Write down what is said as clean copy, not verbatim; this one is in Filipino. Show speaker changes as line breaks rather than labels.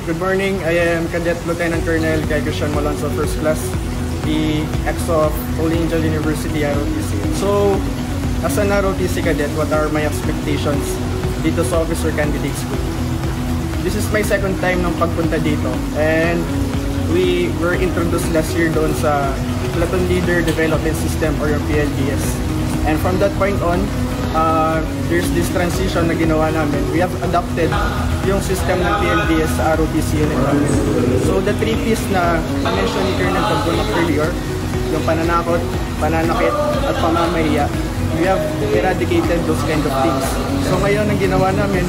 Good morning. I am Cadet Lieutenant Colonel Kay Christian Malonzo, First Class, the EXO of Holy Angel University, ROTC. So, as an ROTC cadet, what are my expectations dito sa Officer Candidate School? This is my second time nung pagpunta dito, and we were introduced last year doon sa Platoon Leader Development System or yung PLDS. And from that point on, there's this transition na ginawa namin. We have adopted yung system ng PLDS sa ROTC unit namin. So the 3 P's na mention ni Colonel Tagbunok earlier, yung pananakot, pananakit, at pamamahiya, we have eradicated those kind of things. So ngayon ang ginawa namin,